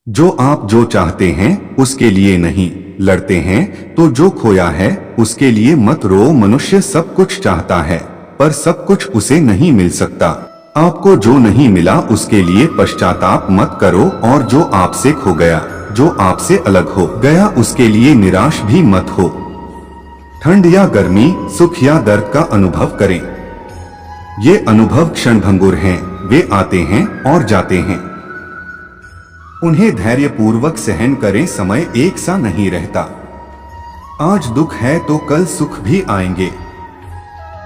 जो आप जो चाहते हैं उसके लिए नहीं लड़ते हैं, तो जो खोया है उसके लिए मत रो। मनुष्य सब कुछ चाहता है पर सब कुछ उसे नहीं मिल सकता। आपको जो नहीं मिला उसके लिए पश्चाताप मत करो, और जो आपसे खो गया, जो आपसे अलग हो गया, उसके लिए निराश भी मत हो। ठंड या गर्मी, सुख या दर्द का अनुभव करें। ये अनुभव क्षणभंगुर हैं, वे आते हैं और जाते हैं। उन्हें धैर्यपूर्वक सहन करें। समय एक सा नहीं रहता। आज दुख है तो कल सुख भी आएंगे,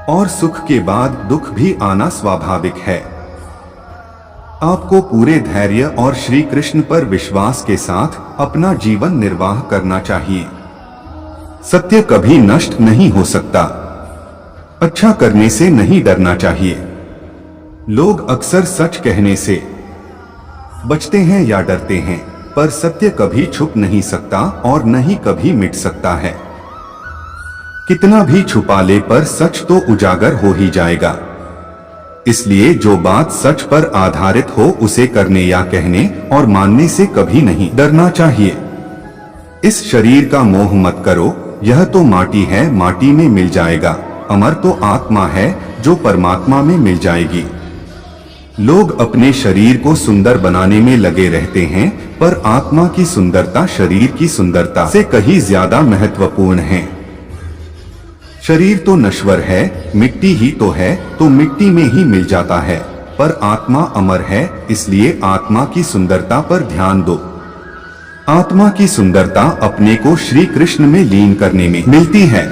और सुख के बाद दुख भी आना स्वाभाविक है। आपको पूरे धैर्य और श्री कृष्ण पर विश्वास के साथ अपना जीवन निर्वाह करना चाहिए। सत्य कभी नष्ट नहीं हो सकता। अच्छा करने से नहीं डरना चाहिए। लोग अक्सर सच कहने से बचते हैं या डरते हैं, पर सत्य कभी छुप नहीं सकता और न ही कभी मिट सकता है। कितना भी छुपा ले पर सच तो उजागर हो ही जाएगा। इसलिए जो बात सच पर आधारित हो उसे करने या कहने और मानने से कभी नहीं डरना चाहिए। इस शरीर का मोह मत करो, यह तो माटी है, माटी में मिल जाएगा। अमर तो आत्मा है जो परमात्मा में मिल जाएगी। लोग अपने शरीर को सुंदर बनाने में लगे रहते हैं, पर आत्मा की सुंदरता शरीर की सुंदरता से कहीं ज्यादा महत्वपूर्ण है। शरीर तो नश्वर है, मिट्टी ही तो है, तो मिट्टी में ही मिल जाता है, पर आत्मा अमर है, इसलिए आत्मा की सुंदरता पर ध्यान दो। आत्मा की सुंदरता अपने को श्री कृष्ण में लीन करने में मिलती है।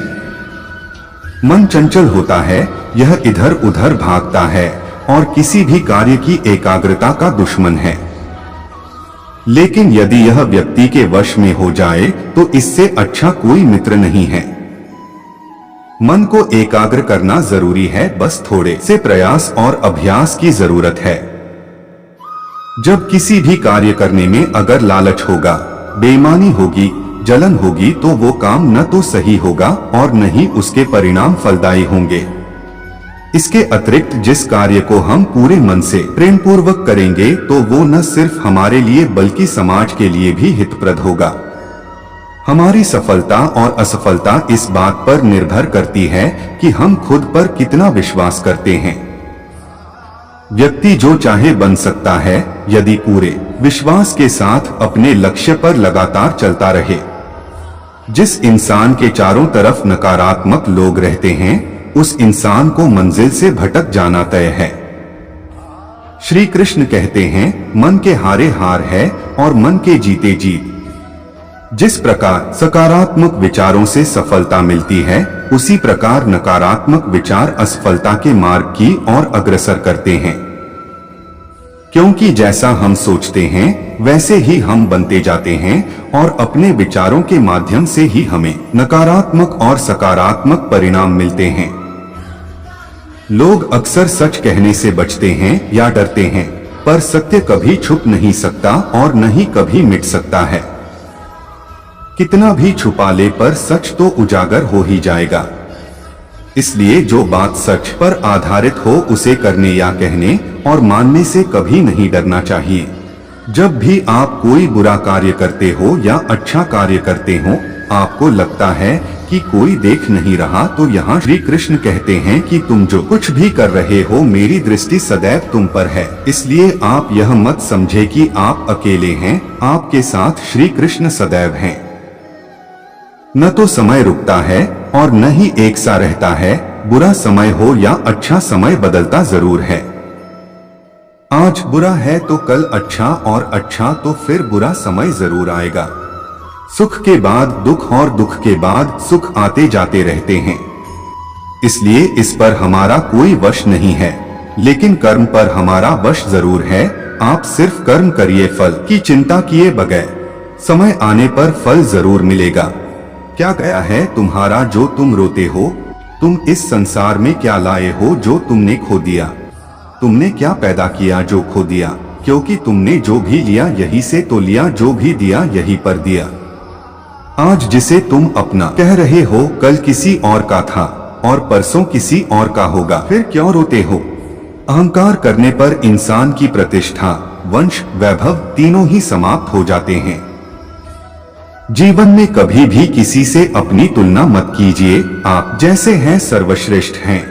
मन चंचल होता है, यह इधर उधर भागता है और किसी भी कार्य की एकाग्रता का दुश्मन है। लेकिन यदि यह व्यक्ति के वश में हो जाए तो इससे अच्छा कोई मित्र नहीं है। मन को एकाग्र करना जरूरी है, बस थोड़े से प्रयास और अभ्यास की जरूरत है। जब किसी भी कार्य करने में अगर लालच होगा, बेईमानी होगी, जलन होगी, तो वो काम न तो सही होगा और न ही उसके परिणाम फलदायी होंगे। इसके अतिरिक्त जिस कार्य को हम पूरे मन से प्रेम पूर्वक करेंगे तो वो न सिर्फ हमारे लिए बल्कि समाज के लिए भी हितप्रद होगा। हमारी सफलता और असफलता इस बात पर निर्भर करती है कि हम खुद पर कितना विश्वास करते हैं। व्यक्ति जो चाहे बन सकता है यदि पूरे विश्वास के साथ अपने लक्ष्य पर लगातार चलता रहे। जिस इंसान के चारों तरफ नकारात्मक लोग रहते हैं, उस इंसान को मंजिल से भटक जाना तय है। श्री कृष्ण कहते हैं, मन के हारे हार है और मन के जीते जीत। जिस प्रकार सकारात्मक विचारों से सफलता मिलती है, उसी प्रकार नकारात्मक विचार असफलता के मार्ग की ओर अग्रसर करते हैं। क्योंकि जैसा हम सोचते हैं वैसे ही हम बनते जाते हैं, और अपने विचारों के माध्यम से ही हमें नकारात्मक और सकारात्मक परिणाम मिलते हैं। लोग अक्सर सच कहने से बचते हैं या डरते हैं, पर सत्य कभी छुप नहीं सकता और न ही कभी मिट सकता है। कितना भी छुपा ले पर सच तो उजागर हो ही जाएगा। इसलिए जो बात सच पर आधारित हो उसे करने या कहने और मानने से कभी नहीं डरना चाहिए। जब भी आप कोई बुरा कार्य करते हो या अच्छा कार्य करते हो, आपको लगता है कि कोई देख नहीं रहा, तो यहाँ श्री कृष्ण कहते हैं कि तुम जो कुछ भी कर रहे हो मेरी दृष्टि सदैव तुम पर है। इसलिए आप यह मत समझे कि आप अकेले हैं, आपके साथ श्री कृष्ण सदैव हैं। न तो समय रुकता है और न ही एक सा रहता है। बुरा समय हो या अच्छा समय बदलता जरूर है। आज बुरा है तो कल अच्छा, और अच्छा तो फिर बुरा समय जरूर आएगा। सुख के बाद दुख और दुख के बाद सुख आते जाते रहते हैं। इसलिए इस पर हमारा कोई वश नहीं है, लेकिन कर्म पर हमारा वश जरूर है। आप सिर्फ कर्म करिए, फल की चिंता किए बगैर। समय आने पर फल जरूर मिलेगा। क्या गया है तुम्हारा जो तुम रोते हो? तुम इस संसार में क्या लाए हो जो तुमने खो दिया? तुमने क्या पैदा किया जो खो दिया? क्योंकि तुमने जो भी लिया यही से तो लिया, जो भी दिया यही पर दिया। आज जिसे तुम अपना कह रहे हो कल किसी और का था और परसों किसी और का होगा, फिर क्यों रोते हो? अहंकार करने पर इंसान की प्रतिष्ठा, वंश, वैभव तीनों ही समाप्त हो जाते हैं। जीवन में कभी भी किसी से अपनी तुलना मत कीजिए। आप जैसे हैं सर्वश्रेष्ठ हैं।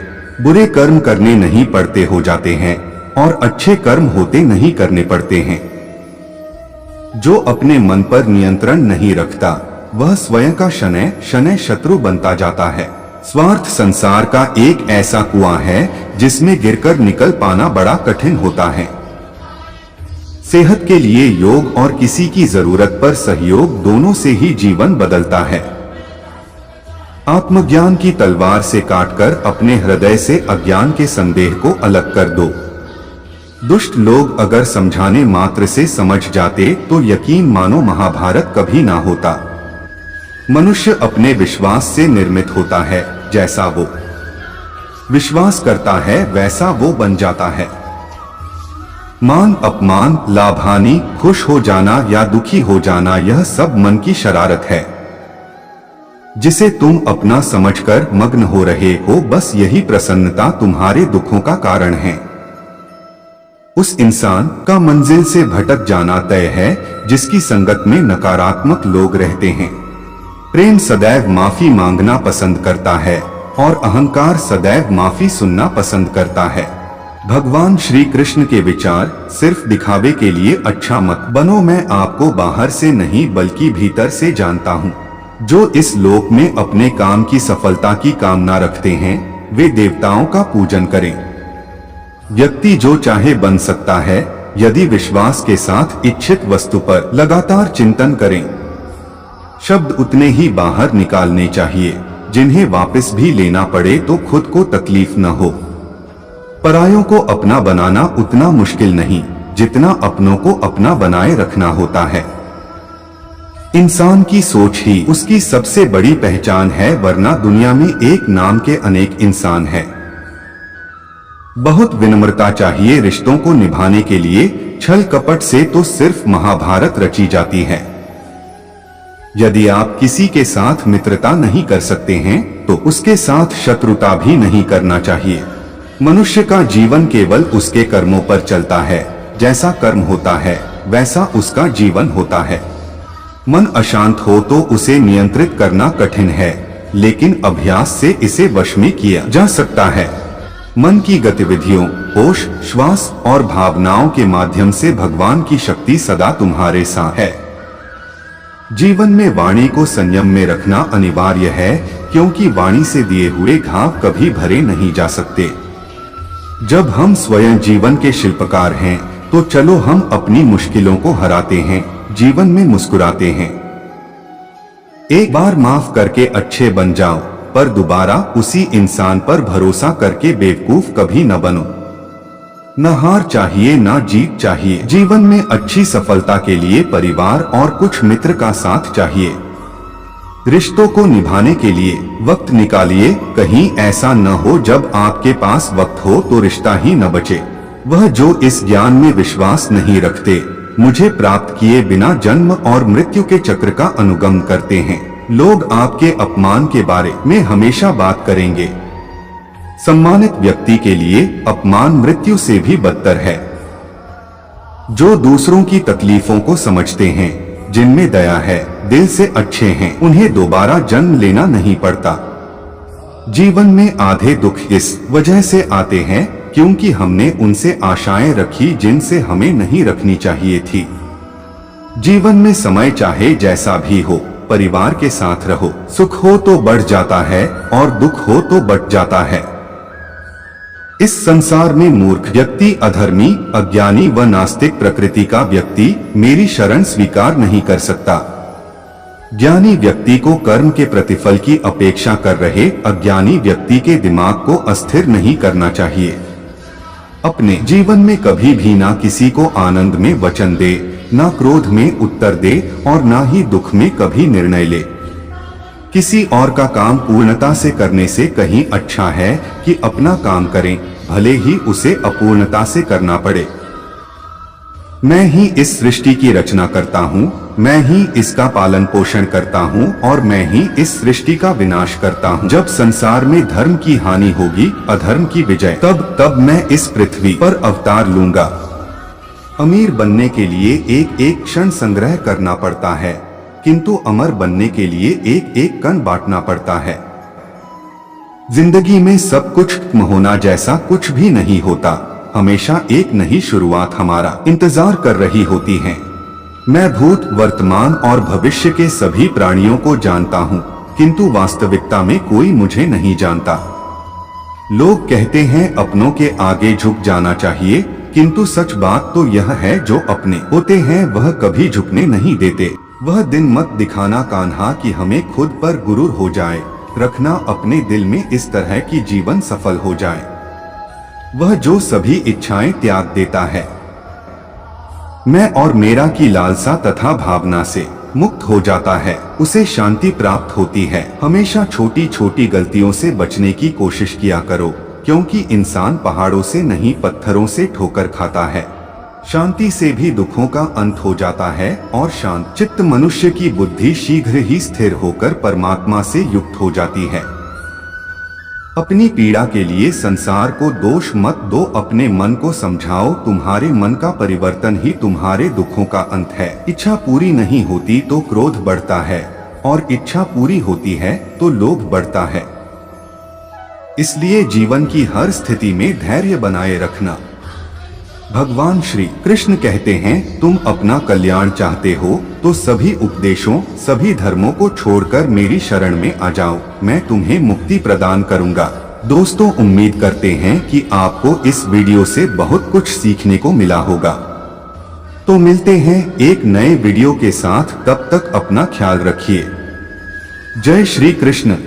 बुरे कर्म करने नहीं पड़ते हो जाते हैं और अच्छे कर्म होते नहीं करने पड़ते हैं। जो अपने मन पर नियंत्रण नहीं रखता वह स्वयं का शनैः शनैः शत्रु बनता जाता है। स्वार्थ संसार का एक ऐसा कुआं है जिसमें गिरकर निकल पाना बड़ा कठिन होता है। सेहत के लिए योग और किसी की जरूरत पर सहयोग दोनों से ही जीवन बदलता है। आत्मज्ञान की तलवार से काटकर अपने हृदय से अज्ञान के संदेह को अलग कर दो। दुष्ट लोग अगर समझाने मात्र से समझ जाते तो यकीन मानो महाभारत कभी ना होता। मनुष्य अपने विश्वास से निर्मित होता है। जैसा वो विश्वास करता है वैसा वो बन जाता है। मान अपमान, लाभ हानि, खुश हो जाना या दुखी हो जाना, यह सब मन की शरारत है जिसे तुम अपना समझकर मग्न हो रहे हो। बस यही प्रसन्नता तुम्हारे दुखों का कारण है। उस इंसान का मंजिल से भटक जाना तय है जिसकी संगत में नकारात्मक लोग रहते हैं। प्रेम सदैव माफी मांगना पसंद करता है और अहंकार सदैव माफी सुनना पसंद करता है। भगवान श्री कृष्ण के विचार, सिर्फ दिखावे के लिए अच्छा मत बनो। मैं आपको बाहर से नहीं बल्कि भीतर से जानता हूँ। जो इस लोक में अपने काम की सफलता की कामना रखते हैं वे देवताओं का पूजन करें। व्यक्ति जो चाहे बन सकता है यदि विश्वास के साथ इच्छित वस्तु पर लगातार चिंतन करें। शब्द उतने ही बाहर निकालने चाहिए जिन्हें वापस भी लेना पड़े तो खुद को तकलीफ न हो। परायों को अपना बनाना उतना मुश्किल नहीं जितना अपनों को अपना बनाए रखना होता है। इंसान की सोच ही उसकी सबसे बड़ी पहचान है, वरना दुनिया में एक नाम के अनेक इंसान हैं। बहुत विनम्रता चाहिए रिश्तों को निभाने के लिए। छल कपट से तो सिर्फ महाभारत रची जाती है। यदि आप किसी के साथ मित्रता नहीं कर सकते हैं तो उसके साथ शत्रुता भी नहीं करना चाहिए। मनुष्य का जीवन केवल उसके कर्मों पर चलता है। जैसा कर्म होता है वैसा उसका जीवन होता है। मन अशांत हो तो उसे नियंत्रित करना कठिन है, लेकिन अभ्यास से इसे वश में किया जा सकता है। मन की गतिविधियों, होश, श्वास और भावनाओं के माध्यम से भगवान की शक्ति सदा तुम्हारे साथ है। जीवन में वाणी को संयम में रखना अनिवार्य है, क्योंकि वाणी से दिए हुए घाव कभी भरे नहीं जा सकते। जब हम स्वयं जीवन के शिल्पकार हैं तो चलो हम अपनी मुश्किलों को हराते हैं, जीवन में मुस्कुराते हैं। एक बार माफ करके अच्छे बन जाओ, पर दोबारा उसी इंसान पर भरोसा करके बेवकूफ कभी न बनो। न हार चाहिए न जीत चाहिए। जीवन में अच्छी सफलता के लिए परिवार और कुछ मित्र का साथ चाहिए। रिश्तों को निभाने के लिए वक्त निकालिए। कहीं ऐसा न हो जब आपके पास वक्त हो तो रिश्ता ही न बचे। वह जो इस ज्ञान में विश्वास नहीं रखते, मुझे प्राप्त किए बिना जन्म और मृत्यु के चक्र का अनुगमन करते हैं। लोग आपके अपमान के बारे में हमेशा बात करेंगे। सम्मानित व्यक्ति के लिए अपमान मृत्यु से भी बदतर है। जो दूसरों की तकलीफों को समझते हैं, जिनमें दया है, दिल से अच्छे हैं, उन्हें दोबारा जन्म लेना नहीं पड़ता। जीवन में आधे दुख इस वजह से आते हैं क्योंकि हमने उनसे आशाएं रखी जिनसे हमें नहीं रखनी चाहिए थी। जीवन में समय चाहे जैसा भी हो, परिवार के साथ रहो। सुख हो तो बढ़ जाता है और दुख हो तो बट जाता है। इस संसार में मूर्ख व्यक्ति, अधर्मी, अज्ञानी व नास्तिक प्रकृति का व्यक्ति मेरी शरण स्वीकार नहीं कर सकता। ज्ञानी व्यक्ति को कर्म के प्रतिफल की अपेक्षा कर रहे अज्ञानी व्यक्ति के दिमाग को अस्थिर नहीं करना चाहिए। अपने जीवन में कभी भी ना किसी को आनंद में वचन दे, ना क्रोध में उत्तर दे और ना ही दुख में कभी निर्णय ले। किसी और का काम पूर्णता से करने से कहीं अच्छा है कि अपना काम करें, भले ही उसे अपूर्णता से करना पड़े। मैं ही इस सृष्टि की रचना करता हूँ, मैं ही इसका पालन पोषण करता हूँ और मैं ही इस सृष्टि का विनाश करता हूँ। जब संसार में धर्म की हानि होगी, अधर्म की विजय, तब मैं इस पृथ्वी पर अवतार लूंगा। अमीर बनने के लिए एक एक क्षण संग्रह करना पड़ता है, किंतु अमर बनने के लिए एक एक कण बांटना पड़ता है। जिंदगी में सब कुछ खत्म होना जैसा कुछ भी नहीं होता। हमेशा एक नई शुरुआत हमारा इंतजार कर रही होती है। मैं भूत, वर्तमान और भविष्य के सभी प्राणियों को जानता हूँ, किंतु वास्तविकता में कोई मुझे नहीं जानता। लोग कहते हैं अपनों के आगे झुक जाना चाहिए, किंतु सच बात तो यह है जो अपने होते हैं वह कभी झुकने नहीं देते। वह दिन मत दिखाना कान्हा कि हमें खुद पर गुरूर हो जाए, रखना अपने दिल में इस तरह की जीवन सफल हो जाए। वह जो सभी इच्छाएं त्याग देता है, मैं और मेरा की लालसा तथा भावना से मुक्त हो जाता है, उसे शांति प्राप्त होती है। हमेशा छोटी छोटी गलतियों से बचने की कोशिश किया करो, क्योंकि इंसान पहाड़ों से नहीं पत्थरों से ठोकर खाता है। शांति से भी दुखों का अंत हो जाता है और शांत चित्त मनुष्य की बुद्धि शीघ्र ही स्थिर होकर परमात्मा से युक्त हो जाती है। अपनी पीड़ा के लिए संसार को दोष मत दो, अपने मन को समझाओ, तुम्हारे मन का परिवर्तन ही तुम्हारे दुखों का अंत है। इच्छा पूरी नहीं होती तो क्रोध बढ़ता है, और इच्छा पूरी होती है तो लोभ बढ़ता है। इसलिए जीवन की हर स्थिति में धैर्य बनाए रखना। भगवान श्री कृष्ण कहते हैं, तुम अपना कल्याण चाहते हो तो सभी उपदेशों, सभी धर्मों को छोड़कर मेरी शरण में आ जाओ, मैं तुम्हें मुक्ति प्रदान करूंगा। दोस्तों, उम्मीद करते हैं कि आपको इस वीडियो से बहुत कुछ सीखने को मिला होगा। तो मिलते हैं एक नए वीडियो के साथ, तब तक अपना ख्याल रखिए। जय श्री कृष्ण।